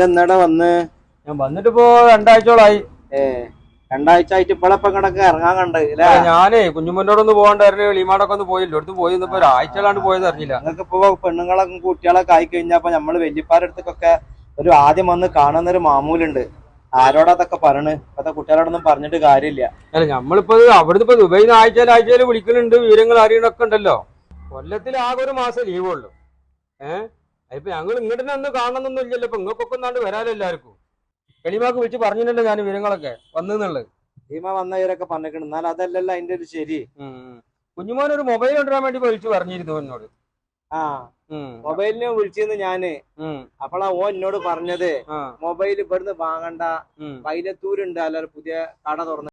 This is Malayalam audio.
എന്നടാ വന്ന് ഞാൻ വന്നിട്ടിപ്പോ 2 ആഴ്ചയോളായി. രണ്ടാഴ്ച ആയിട്ട് ഇപ്പോഴെപ്പ കിടക്ക് ഇറങ്ങാൻ കണ്ട് ഞാനേ കുഞ്ഞുമോനോടൊന്ന് പോകണ്ടായിരുന്നു. എളിമാടൊക്കെ ഒന്ന് പോയില്ല. അടുത്ത് പോയി ഇപ്പൊ ഒരാഴ്ചകളാണ്ട് പോയത് അറിഞ്ഞില്ല. നിങ്ങൾക്ക് ഇപ്പൊ പെണ്ണുങ്ങളൊക്കെ കുട്ടികളൊക്കെ ആയി കഴിഞ്ഞപ്പോ നമ്മള് വല്യപ്പാരുടെ അടുത്തൊക്കെ ഒരു ആദ്യം വന്ന് കാണുന്നൊരു മാമൂലുണ്ട്. ആരോടതൊക്കെ പറയണ് ഇപ്പത്തെ കുട്ടികളോടൊന്നും പറഞ്ഞിട്ട് കാര്യമില്ല. അല്ല നമ്മളിപ്പോ അവിടുന്ന് ഇപ്പൊ ദുബൈന്ന് ആഴ്ചയിൽ വിളിക്കുന്നുണ്ട്, വിവരങ്ങൾ അറിയണൊക്കെ ഉണ്ടല്ലോ. കൊല്ലത്തിൽ ആകെ ഒരു മാസം ലീവുള്ളൂ. ഇപ്പൊ ഞങ്ങൾ ഇങ്ങോട്ട് ഒന്ന് കാണണമെന്നൊന്നും ഇല്ലല്ലോ. ഇപ്പൊ ഇങ്ങൾക്കൊക്കെ ഒന്നാണ്ട് വരാലോ എല്ലാവർക്കും. എളിമാക്ക് വിളിച്ച് പറഞ്ഞിട്ടുണ്ടല്ലോ ഞാൻ വിവരങ്ങളൊക്കെ വന്നെന്നുള്ളത്. ഭീമ വന്നവരൊക്കെ പറഞ്ഞിട്ടുണ്ട്. എന്നാൽ അതല്ലല്ലോ അതിന്റെ ഒരു ശരി. കുഞ്ഞുമോനൊരു മൊബൈൽ കൊണ്ടുവരാൻ വേണ്ടി വിളിച്ചു പറഞ്ഞിരുന്നു എന്നോട്. മൊബൈലിനെ വിളിച്ചിരുന്നു ഞാന്. അപ്പോളാ ഓ എന്നോട് പറഞ്ഞത് മൊബൈൽ ഇവിടുന്ന് വാങ്ങണ്ട, പൈലത്തൂരുണ്ട് അല്ല പുതിയ കട തുറന്ന്